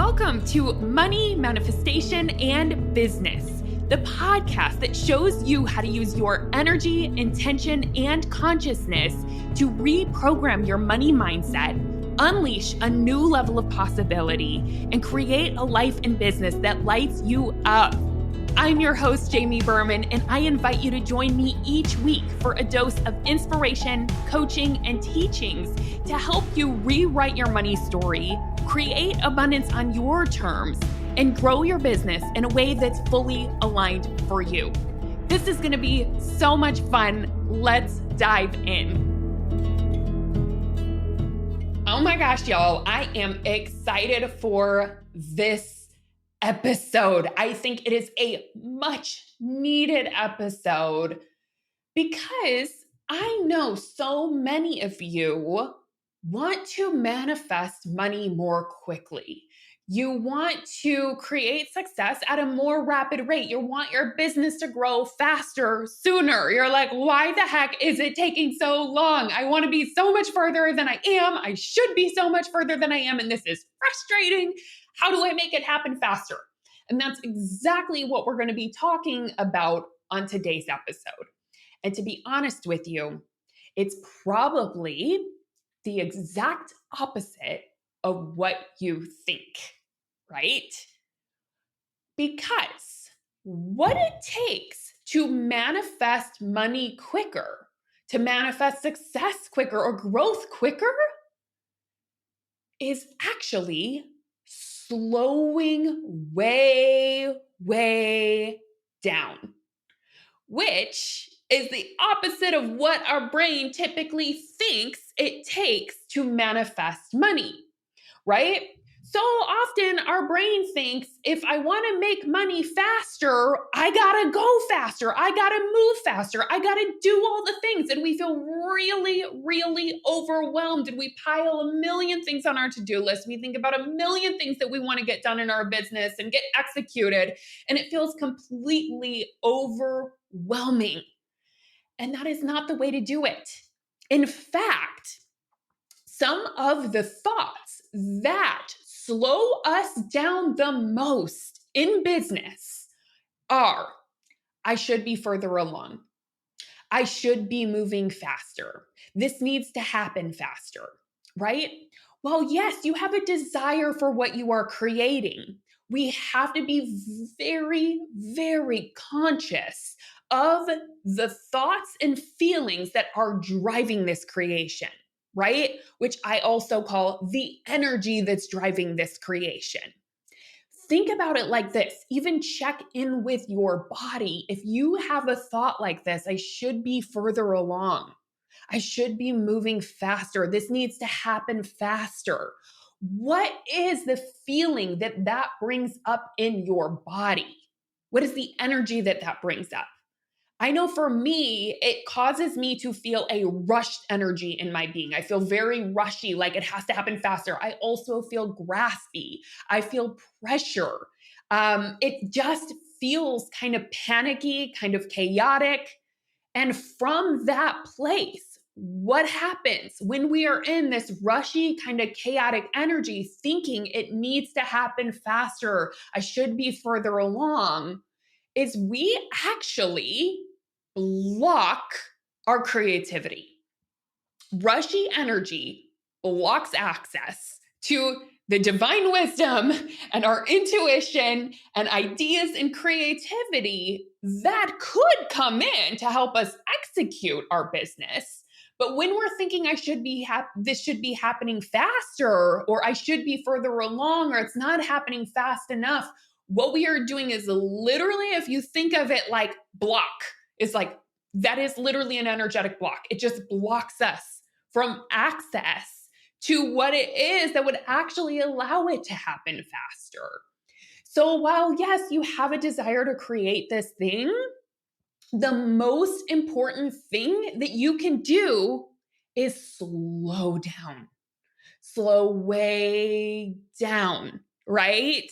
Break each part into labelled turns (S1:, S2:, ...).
S1: Welcome to Money, Manifestation, and Business, the podcast that shows you how to use your energy, intention, and consciousness to reprogram your money mindset, unleash a new level of possibility, and create a life and business that lights you up. I'm your host, Jamie Berman, and I invite you to join me each week for a dose of inspiration, coaching, and teachings to help you rewrite your money story, create abundance on your terms, and grow your business in a way that's fully aligned for you. This is going to be so much fun. Let's dive in. Oh my gosh, y'all, I am excited for this episode. I think it is a much needed episode because I know so many of you want to manifest money more quickly. You want to create success at a more rapid rate. You want your business to grow faster, sooner. You're like, why the heck is it taking so long? I want to be so much further than I am. I should be so much further than I am. And this is frustrating. How do I make it happen faster? And that's exactly what we're going to be talking about on today's episode. And to be honest with you, it's probably the exact opposite of what you think, right? Because what it takes to manifest money quicker, to manifest success quicker or growth quicker is actually slowing way down, which is the opposite of what our brain typically thinks it takes to manifest money, right? So often our brain thinks if I want to make money faster, I gotta go faster. I gotta move faster. I gotta do all the things. And we feel really overwhelmed. And we pile a million things on our to-do list. We think about a million things that we want to get done in our business and get executed. And it feels completely overwhelming. And that is not the way to do it. In fact, some of the thoughts that slow us down the most in business are, I should be further along. I should be moving faster. This needs to happen faster, right? Well, yes, you have a desire for what you are creating. We have to be very conscious of the thoughts and feelings that are driving this creation, right? Which I also call the energy that's driving this creation. Think about it like this. Even check in with your body. If you have a thought like this, I should be further along. I should be moving faster. This needs to happen faster. What is the feeling that brings up in your body? What is the energy that brings up? I know for me, it causes me to feel a rushed energy in my being. I feel very rushy, like it has to happen faster. I also feel graspy. I feel pressure. It just feels kind of panicky, kind of chaotic. And from that place, what happens when we are in this rushy, kind of chaotic energy, thinking it needs to happen faster, I should be further along, is we actually block our creativity. Rushy energy blocks access to the divine wisdom and our intuition and ideas and creativity that could come in to help us execute our business. But when we're thinking this should be happening faster, or I should be further along, or it's not happening fast enough, what we are doing is literally, if you think of it like block, it's like that is literally an energetic block. It just blocks us from access to what it is that would actually allow it to happen faster. So while yes, you have a desire to create this thing, the most important thing that you can do is slow down. Slow way down, right?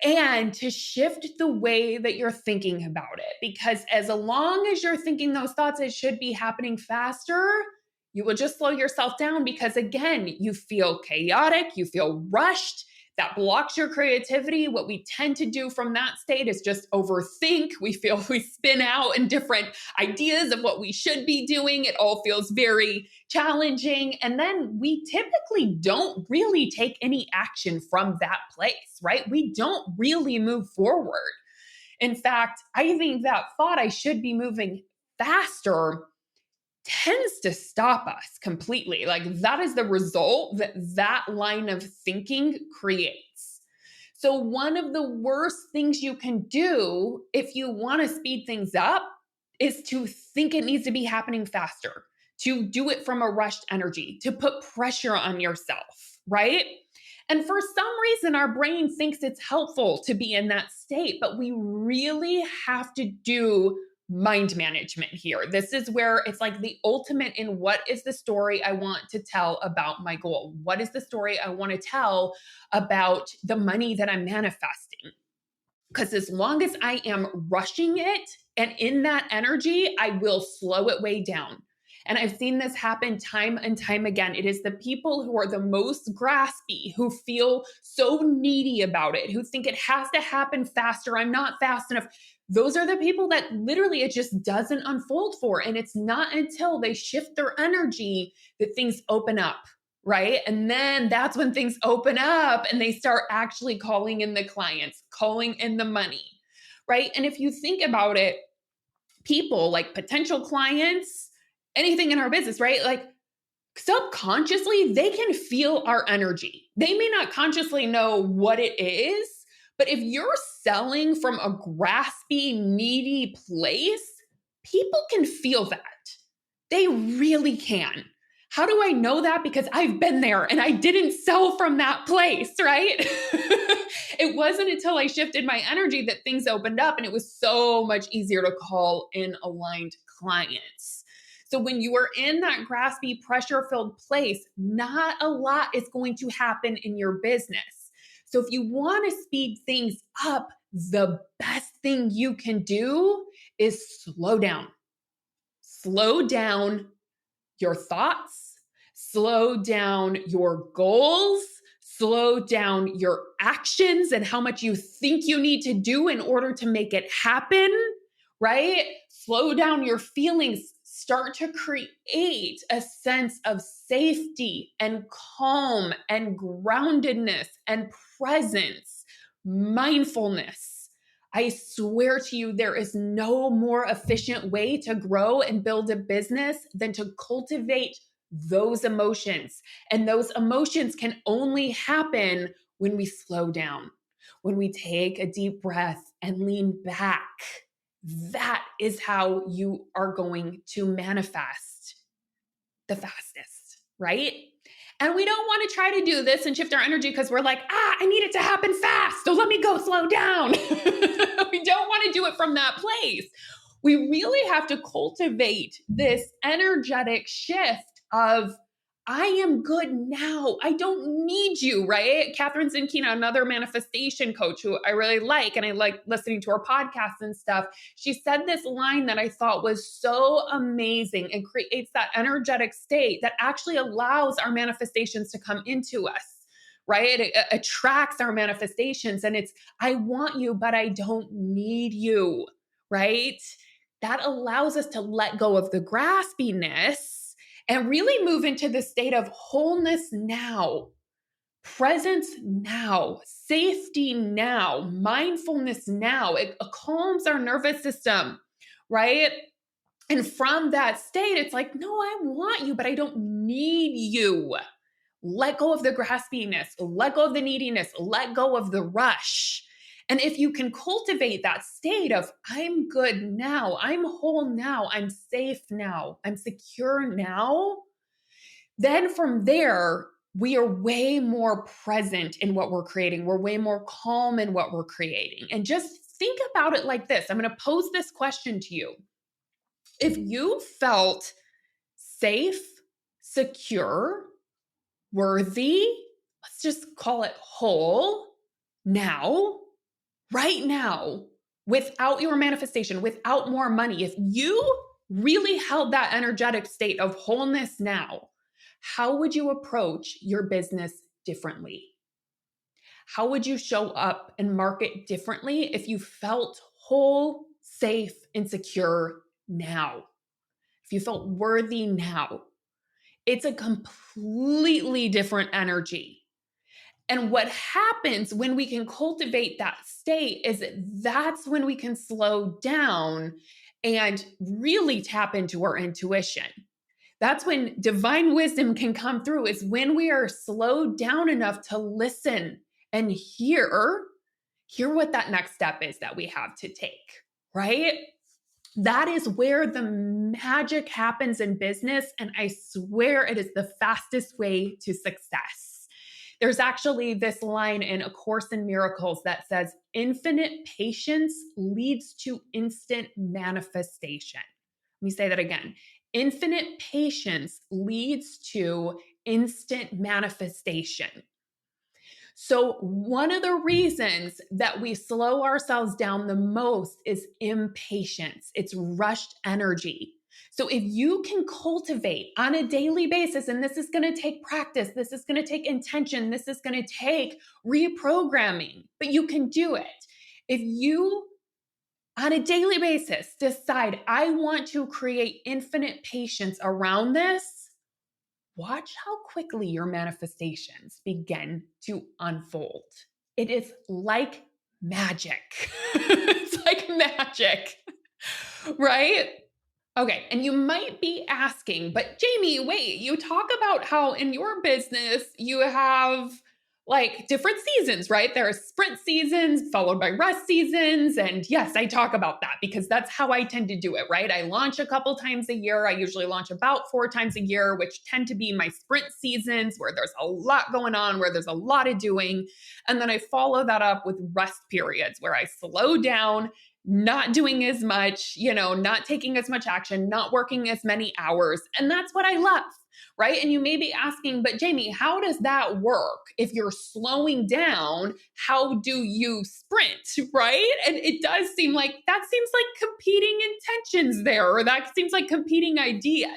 S1: And to shift the way that you're thinking about it. Because as long as you're thinking those thoughts, it should be happening faster, you will just slow yourself down because again, you feel chaotic, you feel rushed. that blocks your creativity. What we tend to do from that state is just overthink. We spin out in different ideas of what we should be doing. It all feels very challenging. And then we typically don't really take any action from that place, right? We don't really move forward. In fact, I think that thought I should be moving faster tends to stop us completely. Like that is the result that that line of thinking creates. So, one of the worst things you can do if you want to speed things up is to think it needs to be happening faster, to do it from a rushed energy, to put pressure on yourself, right? And for some reason, our brain thinks it's helpful to be in that state, but we really have to do mind management here. This is where it's like the ultimate in what is the story I want to tell about my goal? What is the story I want to tell about the money that I'm manifesting? Because as long as I am rushing it and in that energy, I will slow it way down. And I've seen this happen time and time again. It is the people who are the most graspy, who feel so needy about it, who think it has to happen faster. I'm not fast enough. Those are the people that literally it just doesn't unfold for. And it's not until they shift their energy that things open up, right? And then that's when things open up and they start actually calling in the clients, calling in the money, right? And if you think about it, people like potential clients, anything in our business, right? Like subconsciously, they can feel our energy. They may not consciously know what it is, but if you're selling from a graspy, needy place, people can feel that. They really can. How do I know that? Because I've been there and I didn't sell from that place, right? It wasn't until I shifted my energy that things opened up and it was so much easier to call in aligned clients. So when you are in that graspy, pressure-filled place, not a lot is going to happen in your business. So if you want to speed things up, the best thing you can do is slow down. Slow down your thoughts, slow down your goals, slow down your actions and how much you think you need to do in order to make it happen, right? Slow down your feelings. Start to create a sense of safety and calm and groundedness and presence, mindfulness. I swear to you, there is no more efficient way to grow and build a business than to cultivate those emotions. And those emotions can only happen when we slow down, when we take a deep breath and lean back. That is how you are going to manifest the fastest, right? And we don't want to try to do this and shift our energy because we're like, I need it to happen fast. So let me go slow down. We don't want to do it from that place. We really have to cultivate this energetic shift of, I am good now. I don't need you, right? Catherine Zinkina, another manifestation coach who I really like, and I like listening to her podcasts and stuff. She said this line that I thought was so amazing and creates that energetic state that actually allows our manifestations to come into us, right? It attracts our manifestations, and it's, I want you, but I don't need you, right? That allows us to let go of the graspiness and really move into the state of wholeness now, presence now, safety now, mindfulness now. It calms our nervous system, right? And from that state, it's like, no, I want you, but I don't need you. Let go of the graspiness, let go of the neediness, let go of the rush. And if you can cultivate that state of, I'm good now, I'm whole now, I'm safe now, I'm secure now, then from there, we are way more present in what we're creating. We're way more calm in what we're creating. And just think about it like this. I'm going to pose this question to you. If you felt safe, secure, worthy, let's just call it whole now, right now, without your manifestation, without more money, if you really held that energetic state of wholeness now, how would you approach your business differently? How would you show up and market differently if you felt whole, safe, and secure now? If you felt worthy now? It's a completely different energy. And what happens when we can cultivate that state is that's when we can slow down and really tap into our intuition. That's when divine wisdom can come through, is when we are slowed down enough to listen and hear what that next step is that we have to take, right? That is where the magic happens in business. And I swear it is the fastest way to success. There's actually this line in A Course in Miracles that says, infinite patience leads to instant manifestation. Let me say that again. Infinite patience leads to instant manifestation. So one of the reasons that we slow ourselves down the most is impatience. It's rushed energy. So if you can cultivate on a daily basis, and this is going to take practice, this is going to take intention, this is going to take reprogramming, but you can do it. If you, on a daily basis, decide, I want to create infinite patience around this, watch how quickly your manifestations begin to unfold. It is like magic. It's like magic, right? Okay, and you might be asking, but Jamie, wait, you talk about how in your business you have like different seasons, right? There are sprint seasons followed by rest seasons. And yes, I talk about that because that's how I tend to do it, right? I launch a couple times a year. I usually launch about 4 times a year, which tend to be my sprint seasons where there's a lot going on, where there's a lot of doing. And then I follow that up with rest periods where I slow down, not doing as much, not taking as much action, not working as many hours. And that's what I love, right? And you may be asking, but Jamie, how does that work? If you're slowing down, how do you sprint, right? And it does seem like competing intentions there, or that seems like competing ideas.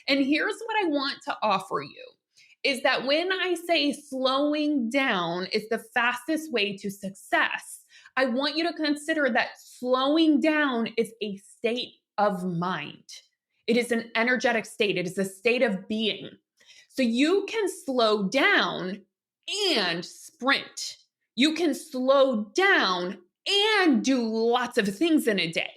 S1: And here's what I want to offer you is that when I say slowing down is the fastest way to success, I want you to consider that slowing down is a state of mind. It is an energetic state. It is a state of being. So you can slow down and sprint. You can slow down and do lots of things in a day.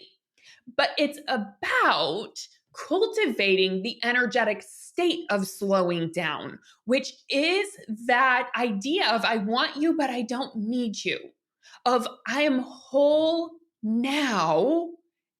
S1: But it's about cultivating the energetic state of slowing down, which is that idea of I want you, but I don't need you. Of I am whole now.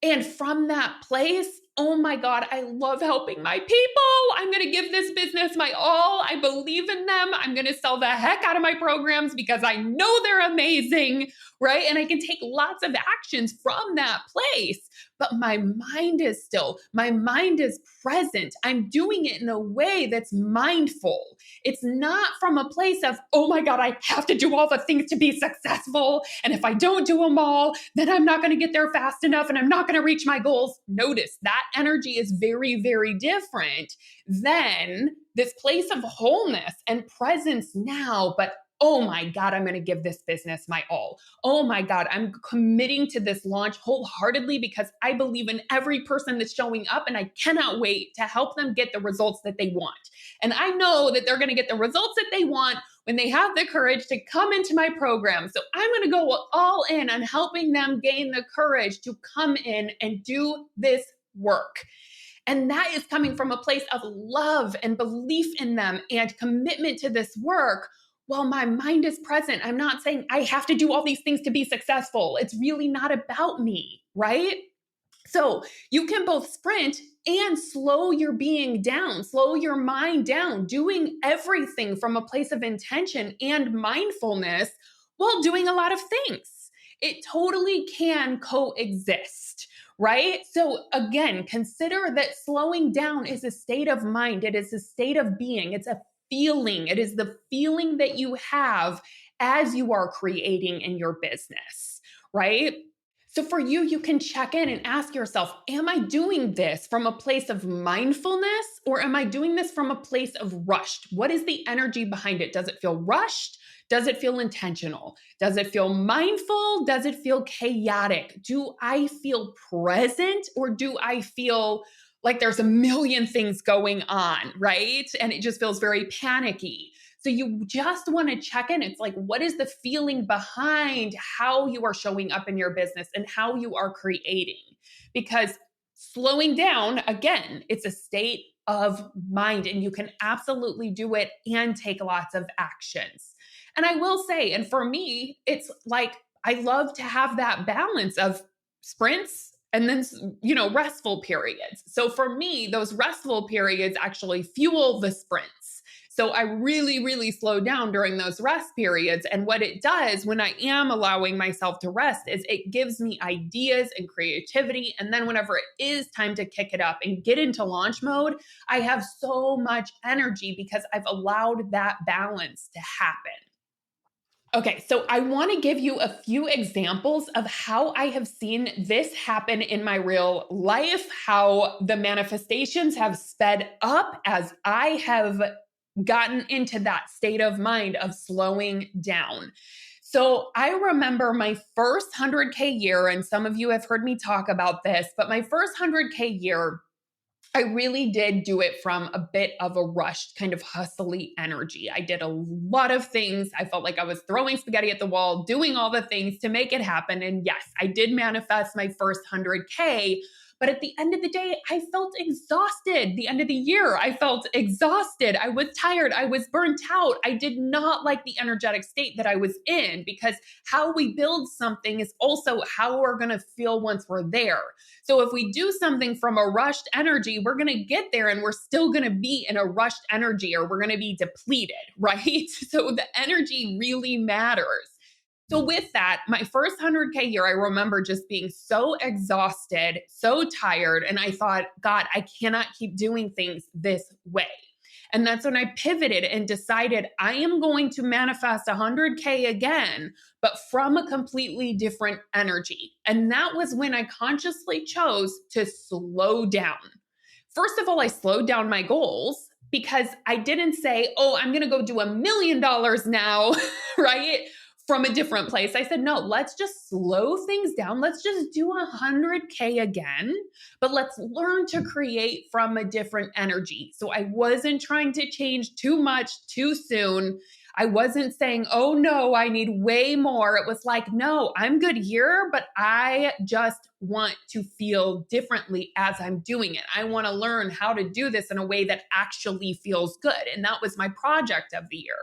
S1: And from that place, oh my God, I love helping my people. I'm going to give this business my all. I believe in them. I'm going to sell the heck out of my programs because I know they're amazing, right? And I can take lots of actions from that place. But my mind is present. I'm doing it in a way that's mindful. It's not from a place of, oh my God, I have to do all the things to be successful. And if I don't do them all, then I'm not going to get there fast enough and I'm not going to reach my goals. Notice that energy is very, very different than this place of wholeness and presence now, but oh my God, I'm going to give this business my all. Oh my God, I'm committing to this launch wholeheartedly because I believe in every person that's showing up and I cannot wait to help them get the results that they want. And I know that they're going to get the results that they want when they have the courage to come into my program. So I'm going to go all in on helping them gain the courage to come in and do this work. And that is coming from a place of love and belief in them and commitment to this work. Well, my mind is present. I'm not saying I have to do all these things to be successful. It's really not about me, right? So you can both sprint and slow your being down, slow your mind down, doing everything from a place of intention and mindfulness while doing a lot of things. It totally can coexist, right? So again, consider that slowing down is a state of mind. It is a state of being. It's a feeling. It is the feeling that you have as you are creating in your business, right? So for you, you can check in and ask yourself, am I doing this from a place of mindfulness or am I doing this from a place of rushed? What is the energy behind it? Does it feel rushed? Does it feel intentional? Does it feel mindful? Does it feel chaotic? Do I feel present, or do I feel like there's a million things going on, right? And it just feels very panicky. So you just want to check in. It's like, what is the feeling behind how you are showing up in your business and how you are creating? Because slowing down, again, it's a state of mind, and you can absolutely do it and take lots of actions. And I will say, and for me, it's like I love to have that balance of sprints and then, restful periods. So for me, those restful periods actually fuel the sprints. So I really, really slow down during those rest periods. And what it does when I am allowing myself to rest is it gives me ideas and creativity. And then whenever it is time to kick it up and get into launch mode, I have so much energy because I've allowed that balance to happen. Okay, so I want to give you a few examples of how I have seen this happen in my real life, how the manifestations have sped up as I have gotten into that state of mind of slowing down. So I remember my first 100K year, and some of you have heard me talk about this, but my first 100K year, I really did do it from a bit of a rushed kind of hustly energy. I did a lot of things. I felt like I was throwing spaghetti at the wall, doing all the things to make it happen. And yes, I did manifest my first 100K. But at the end of the day, I felt exhausted. The end of the year, I felt exhausted. I was tired. I was burnt out. I did not like the energetic state that I was in, because how we build something is also how we're going to feel once we're there. So if we do something from a rushed energy, we're going to get there and we're still going to be in a rushed energy, or we're going to be depleted, right? So the energy really matters. So with that, my first 100K year, I remember just being so exhausted, so tired. And I thought, God, I cannot keep doing things this way. And that's when I pivoted and decided I am going to manifest 100K again, but from a completely different energy. And that was when I consciously chose to slow down. First of all, I slowed down my goals, because I didn't say, oh, I'm going to go do $1 million now, right? From a different place. I said, no, let's just slow things down. Let's just do 100K again, but let's learn to create from a different energy. So I wasn't trying to change too much too soon. I wasn't saying, oh no, I need way more. It was like, no, I'm good here, but I just want to feel differently as I'm doing it. I want to learn how to do this in a way that actually feels good. And that was my project of the year.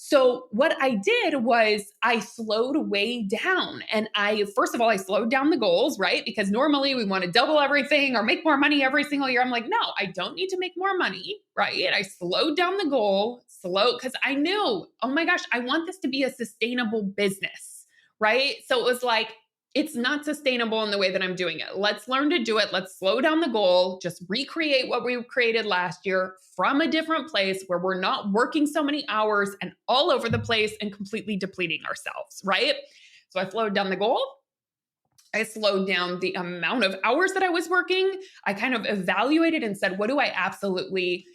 S1: So what I did was I slowed way down, and first of all, I slowed down the goals, right? Because normally we want to double everything or make more money every single year. I'm like, no, I don't need to make more money, right? I slowed down the goal, because I knew, oh my gosh, I want this to be a sustainable business, right? So it was like, it's not sustainable in the way that I'm doing it. Let's learn to do it. Let's slow down the goal, just recreate what we created last year from a different place where we're not working so many hours and all over the place and completely depleting ourselves, right? So I slowed down the goal. I slowed down the amount of hours that I was working. I kind of evaluated and said, what do I absolutely,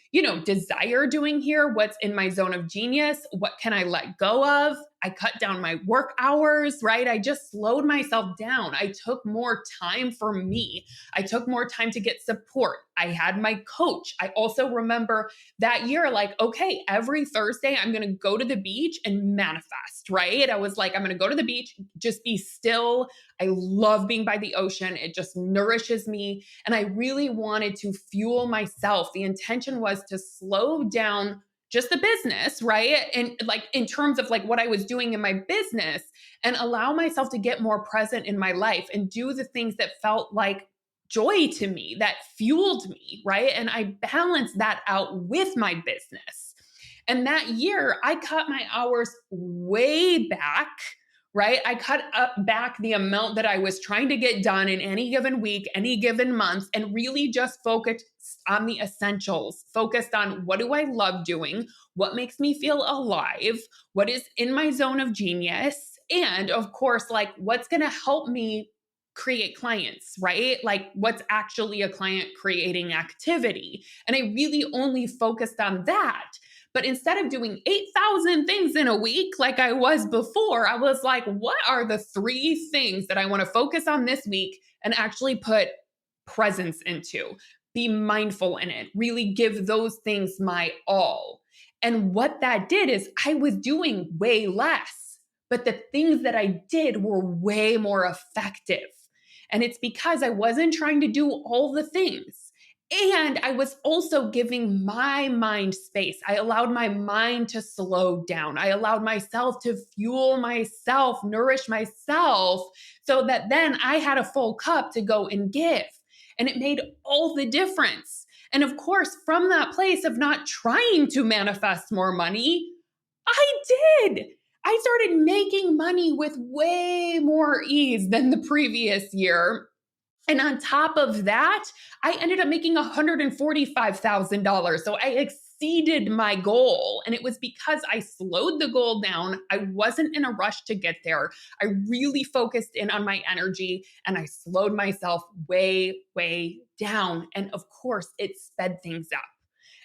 S1: desire doing here? What's in my zone of genius? What can I let go of? I cut down my work hours, right? I just slowed myself down. I took more time for me. I took more time to get support. I had my coach. I also remember that year, like, okay, every Thursday, I'm going to go to the beach and manifest, right? I was like, I'm going to go to the beach, just be still. I love being by the ocean. It just nourishes me. And I really wanted to fuel myself. The intention was to slow down just the business, right? And like in terms of like what I was doing in my business, and allow myself to get more present in my life and do the things that felt like joy to me, that fueled me, right? And I balanced that out with my business. And that year, I cut my hours way back, right? I cut back the amount that I was trying to get done in any given week, any given month, and really just focused on the essentials, focused on what do I love doing? What makes me feel alive? What is in my zone of genius? And of course, like what's going to help me create clients, right? Like what's actually a client creating activity. And I really only focused on that. But instead of doing 8,000 things in a week like I was before, I was like, what are the 3 things that I want to focus on this week and actually put presence into? Be mindful in it, really give those things my all. And what that did is I was doing way less, but the things that I did were way more effective. And it's because I wasn't trying to do all the things. And I was also giving my mind space. I allowed my mind to slow down. I allowed myself to fuel myself, nourish myself, so that then I had a full cup to go and give. And it made all the difference. And of course, from that place of not trying to manifest more money, I did. I started making money with way more ease than the previous year. And on top of that, I ended up making $145,000. So I exceeded my goal. And it was because I slowed the goal down. I wasn't in a rush to get there. I really focused in on my energy and I slowed myself way, way down. And of course, it sped things up.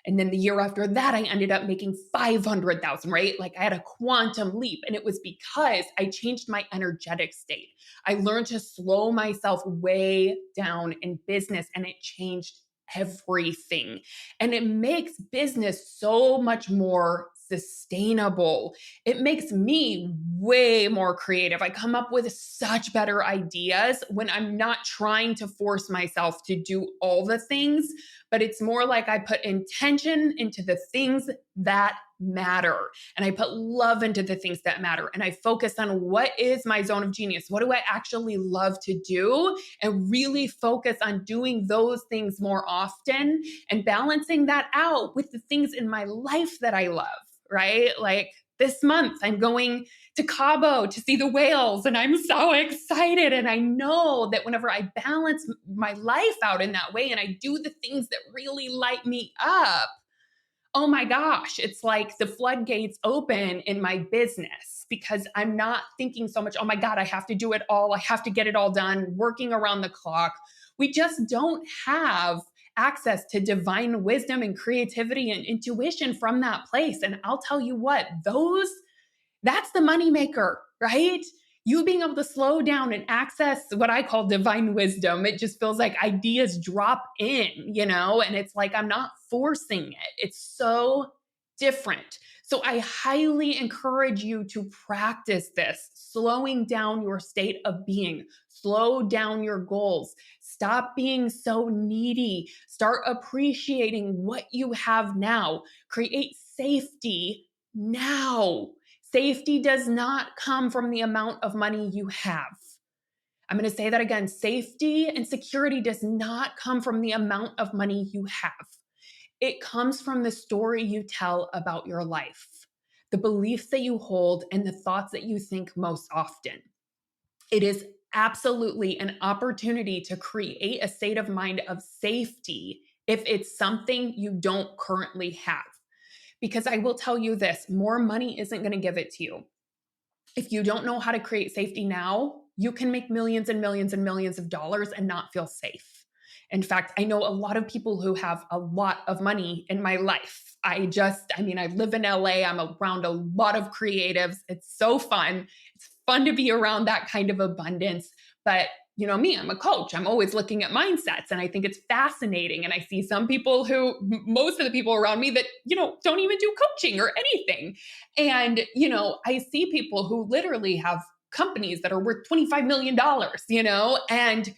S1: And then the year after that, I ended up making 500,000, right? Like I had a quantum leap. And it was because I changed my energetic state. I learned to slow myself way down in business and it changed everything. And it makes business so much more sustainable. It makes me way more creative. I come up with such better ideas when I'm not trying to force myself to do all the things, but it's more like I put intention into the things that matter. And I put love into the things that matter. And I focus on what is my zone of genius? What do I actually love to do? And really focus on doing those things more often and balancing that out with the things in my life that I love, right? Like this month, I'm going to Cabo to see the whales, and I'm so excited. And I know that whenever I balance my life out in that way and I do the things that really light me up, oh my gosh, it's like the floodgates open in my business because I'm not thinking so much, oh my God, I have to do it all. I have to get it all done, working around the clock. We just don't have access to divine wisdom and creativity and intuition from that place. And I'll tell you what, that's the moneymaker, right? You being able to slow down and access what I call divine wisdom. It just feels like ideas drop in, and it's like I'm not forcing it. It's so different. So I highly encourage you to practice this, slowing down your state of being, slow down your goals, stop being so needy, start appreciating what you have now, create safety now. Safety does not come from the amount of money you have. I'm going to say that again. Safety and security does not come from the amount of money you have. It comes from the story you tell about your life, the beliefs that you hold, and the thoughts that you think most often. It is absolutely an opportunity to create a state of mind of safety if it's something you don't currently have. Because I will tell you this, more money isn't going to give it to you. If you don't know how to create safety now, you can make millions and millions and millions of dollars and not feel safe. In fact, I know a lot of people who have a lot of money in my life. I live in LA. I'm around a lot of creatives. It's so fun. It's fun to be around that kind of abundance. But me, I'm a coach. I'm always looking at mindsets and I think it's fascinating. And I see some people most of the people around me that, don't even do coaching or anything. And, I see people who literally have companies that are worth $25 million, and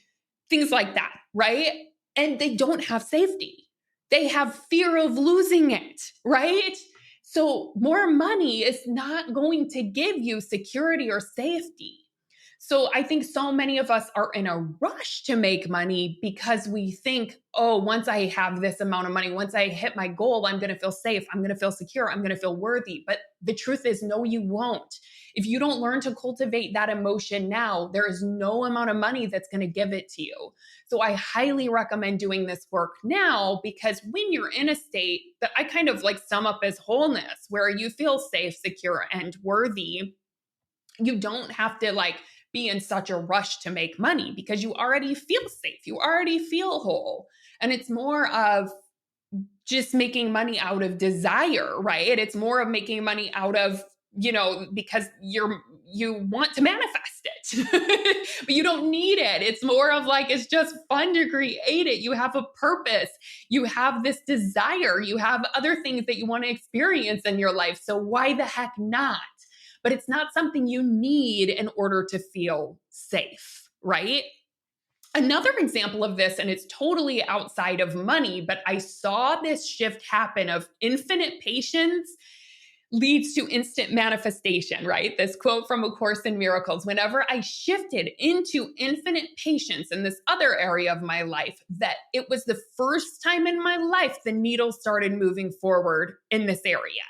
S1: things like that, right? And they don't have safety. They have fear of losing it, right? So more money is not going to give you security or safety. So I think so many of us are in a rush to make money because we think, oh, once I have this amount of money, once I hit my goal, I'm going to feel safe. I'm going to feel secure. I'm going to feel worthy. But the truth is, no, you won't. If you don't learn to cultivate that emotion now, there is no amount of money that's going to give it to you. So I highly recommend doing this work now because when you're in a state that I kind of like sum up as wholeness, where you feel safe, secure, and worthy, you don't have to be in such a rush to make money because you already feel safe. You already feel whole. And it's more of just making money out of desire, right? It's more of making money out of, because you want to manifest it, but you don't need it. It's more of like, it's just fun to create it. You have a purpose. You have this desire. You have other things that you want to experience in your life. So why the heck not? But it's not something you need in order to feel safe, right? Another example of this, and it's totally outside of money, but I saw this shift happen of infinite patience leads to instant manifestation, right? This quote from A Course in Miracles. Whenever I shifted into infinite patience in this other area of my life, that it was the first time in my life the needle started moving forward in this area.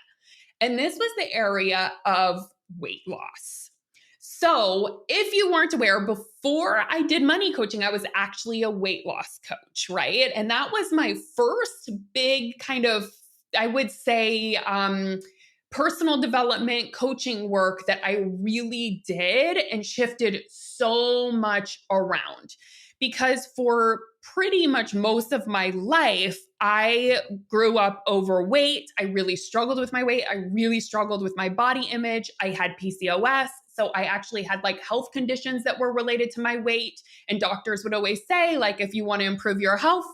S1: And this was the area of weight loss. So if you weren't aware, before I did money coaching, I was actually a weight loss coach, right? And that was my first big kind of, I would say, personal development coaching work that I really did and shifted so much around. Because for pretty much most of my life, I grew up overweight. I really struggled with my weight. I really struggled with my body image. I had PCOS. So I actually had like health conditions that were related to my weight. And doctors would always say, like, if you want to improve your health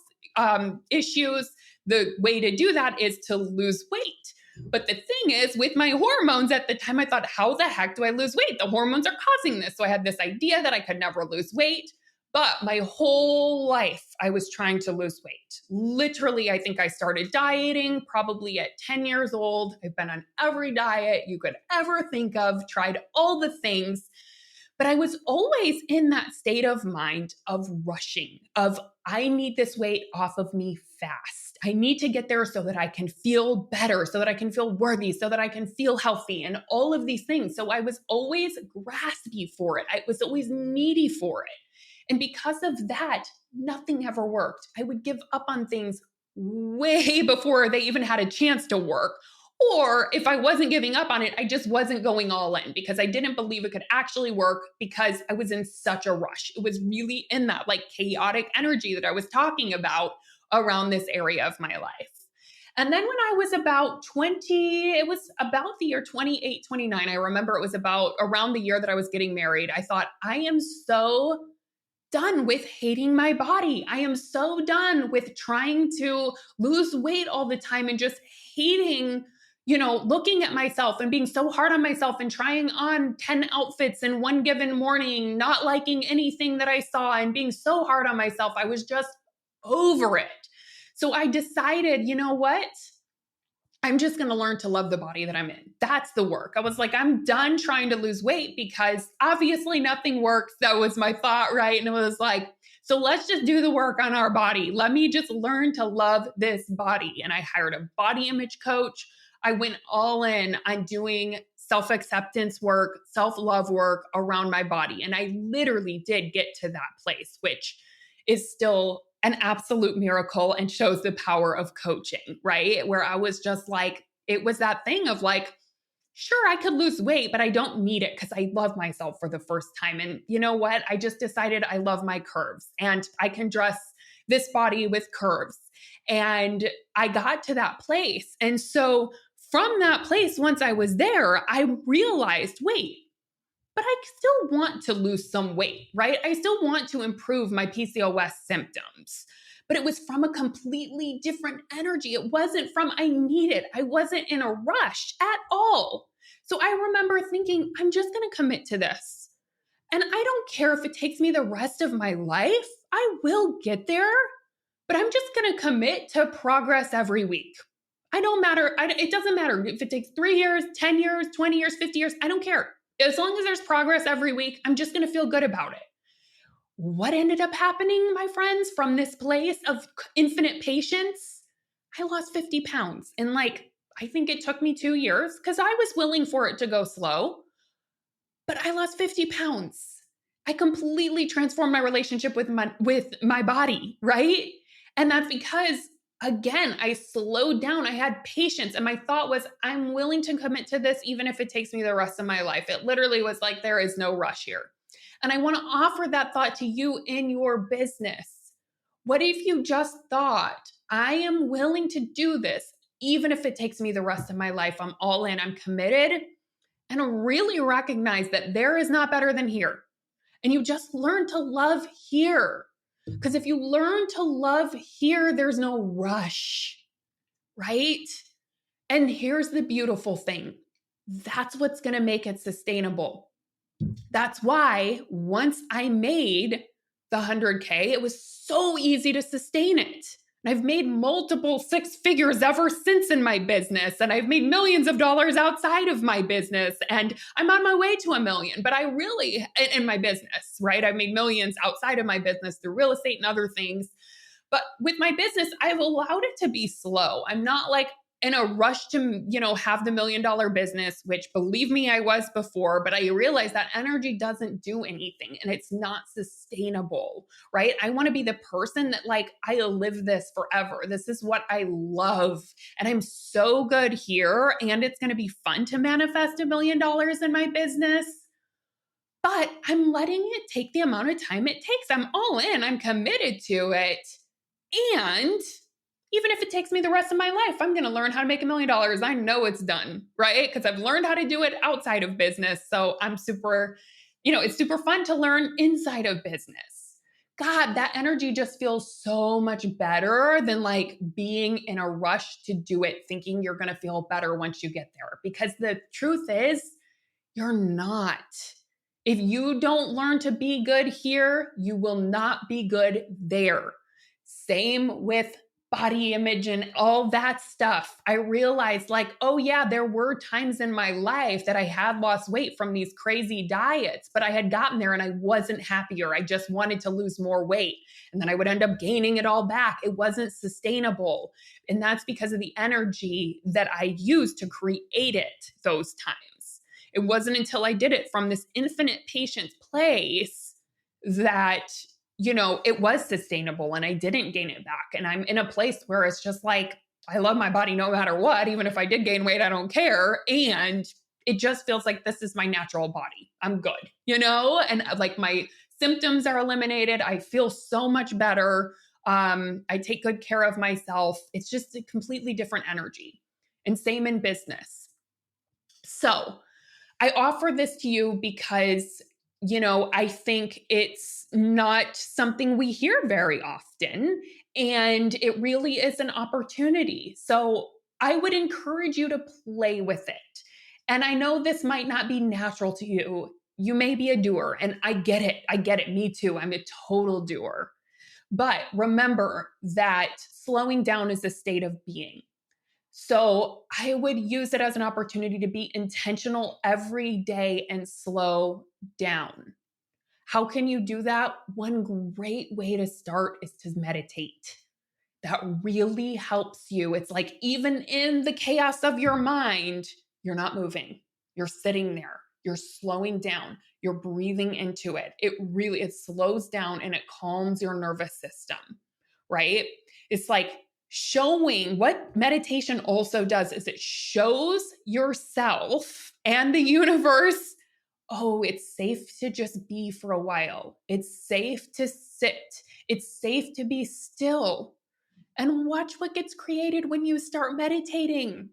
S1: issues, the way to do that is to lose weight. But the thing is, with my hormones at the time, I thought, how the heck do I lose weight? The hormones are causing this. So I had this idea that I could never lose weight. But my whole life, I was trying to lose weight. Literally, I think I started dieting probably at 10 years old. I've been on every diet you could ever think of, tried all the things. But I was always in that state of mind of rushing, of I need this weight off of me fast. I need to get there so that I can feel better, so that I can feel worthy, so that I can feel healthy, and all of these things. So I was always graspy for it. I was always needy for it. And because of that, nothing ever worked. I would give up on things way before they even had a chance to work. Or if I wasn't giving up on it, I just wasn't going all in because I didn't believe it could actually work because I was in such a rush. It was really in that like chaotic energy that I was talking about around this area of my life. And then when I was about 20, it was about the year 28, 29. I remember it was about around the year that I was getting married. I thought, I am so done with hating my body. I am so done with trying to lose weight all the time and just hating, looking at myself and being so hard on myself and trying on 10 outfits in one given morning, not liking anything that I saw and being so hard on myself. I was just over it. So I decided, you know what? I'm just going to learn to love the body that I'm in. That's the work. I was like, I'm done trying to lose weight because obviously nothing works. That was my thought, right? And it was like, so let's just do the work on our body. Let me just learn to love this body. And I hired a body image coach. I went all in on doing self-acceptance work, self-love work around my body. And I literally did get to that place, which is still an absolute miracle and shows the power of coaching, right? Where I was just like, it was that thing of like, sure, I could lose weight, but I don't need it because I love myself for the first time. And you know what? I just decided I love my curves and I can dress this body with curves. And I got to that place. And so from that place, once I was there, I realized, wait, but I still want to lose some weight, right? I still want to improve my PCOS symptoms. But it was from a completely different energy. It wasn't from I need it. I wasn't in a rush at all. So I remember thinking, I'm just going to commit to this. And I don't care if it takes me the rest of my life. I will get there. But I'm just going to commit to progress every week. I don't matter. It doesn't matter if it takes 3 years, 10 years, 20 years, 50 years. I don't care. As long as there's progress every week, I'm just going to feel good about it. What ended up happening, my friends, from this place of infinite patience? I lost 50 pounds in I think it took me 2 years because I was willing for it to go slow, but I lost 50 pounds. I completely transformed my relationship with my body, right? And that's because again, I slowed down. I had patience. And my thought was, I'm willing to commit to this, even if it takes me the rest of my life. It literally was like, there is no rush here. And I want to offer that thought to you in your business. What if you just thought, I am willing to do this, even if it takes me the rest of my life. I'm all in, I'm committed, and really recognize that there is not better than here. And you just learn to love here. Because if you learn to love here, there's no rush, right? And here's the beautiful thing, that's what's going to make it sustainable. That's why once I made the 100K, it was so easy to sustain it. And I've made multiple six figures ever since in my business. And I've made millions of dollars outside of my business. And I'm on my way to 1 million. But I really, in my business, right? I've made millions outside of my business through real estate and other things. But with my business, I've allowed it to be slow. I'm not like in a rush to, have the $1 million business, which believe me, I was before, but I realized that energy doesn't do anything and it's not sustainable, right? I want to be the person that I live this forever. This is what I love. And I'm so good here. And it's going to be fun to manifest $1 million in my business. But I'm letting it take the amount of time it takes. I'm all in. I'm committed to it. And even if it takes me the rest of my life, I'm going to learn how to make $1 million. I know it's done, right? Because I've learned how to do it outside of business. So I'm super, it's super fun to learn inside of business. God, that energy just feels so much better than being in a rush to do it, thinking you're going to feel better once you get there. Because the truth is, you're not. If you don't learn to be good here, you will not be good there. Same with body image and all that stuff. I realized oh yeah, there were times in my life that I had lost weight from these crazy diets, but I had gotten there and I wasn't happier. I just wanted to lose more weight. And then I would end up gaining it all back. It wasn't sustainable. And that's because of the energy that I used to create it those times. It wasn't until I did it from this infinite patience place that it was sustainable and I didn't gain it back. And I'm in a place where it's just I love my body no matter what. Even if I did gain weight, I don't care. And it just feels like this is my natural body. I'm good, and my symptoms are eliminated. I feel so much better. I take good care of myself. It's just a completely different energy. And same in business. So I offer this to you because I think it's not something we hear very often, and it really is an opportunity. So I would encourage you to play with it. And I know this might not be natural to you. You may be a doer, and I get it. I get it. Me too. I'm a total doer. But remember that slowing down is a state of being. So I would use it as an opportunity to be intentional every day and slow down. How can you do that? One great way to start is to meditate. That really helps you. It's even in the chaos of your mind, you're not moving. You're sitting there. You're slowing down. You're breathing into it. It slows down and it calms your nervous system, right? It's showing what meditation also does is it shows yourself and the universe, oh, it's safe to just be for a while. It's safe to sit. It's safe to be still. And watch what gets created when you start meditating,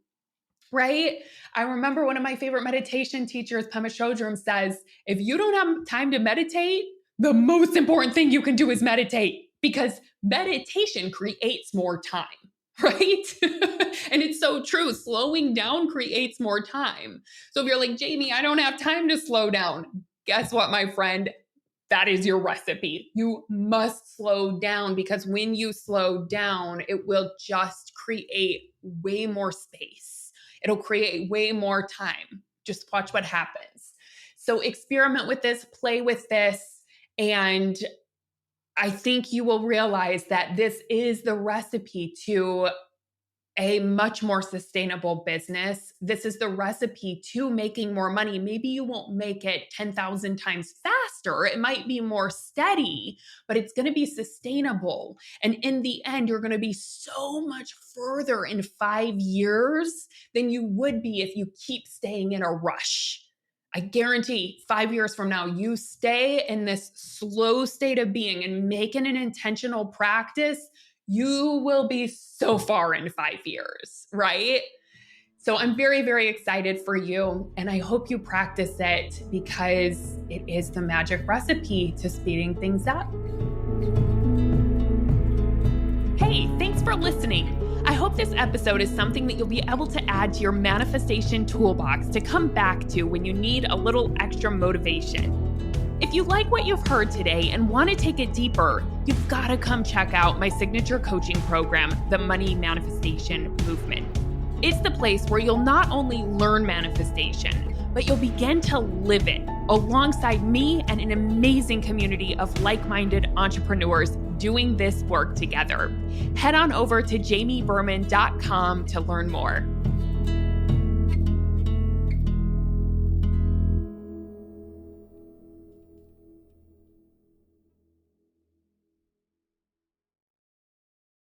S1: right? I remember one of my favorite meditation teachers, Pema Chodron, says, if you don't have time to meditate, the most important thing you can do is meditate, because meditation creates more time, right? And it's so true. Slowing down creates more time. So if you're like, Jamie, I don't have time to slow down. Guess what, my friend? That is your recipe. You must slow down, because when you slow down, it will just create way more space. It'll create way more time. Just watch what happens. So experiment with this, play with this, and I think you will realize that this is the recipe to a much more sustainable business. This is the recipe to making more money. Maybe you won't make it 10,000 times faster. It might be more steady, but it's going to be sustainable. And in the end, you're going to be so much further in 5 years than you would be if you keep staying in a rush. I guarantee 5 years from now, you stay in this slow state of being and make it an intentional practice, you will be so far in 5 years, right? So I'm very, very excited for you. And I hope you practice it because it is the magic recipe to speeding things up. Hey, thanks for listening. I hope this episode is something that you'll be able to add to your manifestation toolbox to come back to when you need a little extra motivation. If you like what you've heard today and want to take it deeper, you've got to come check out my signature coaching program, the Money Manifestation Movement. It's the place where you'll not only learn manifestation, but you'll begin to live it alongside me and an amazing community of like-minded entrepreneurs doing this work together. Head on over to jamieberman.com to learn more.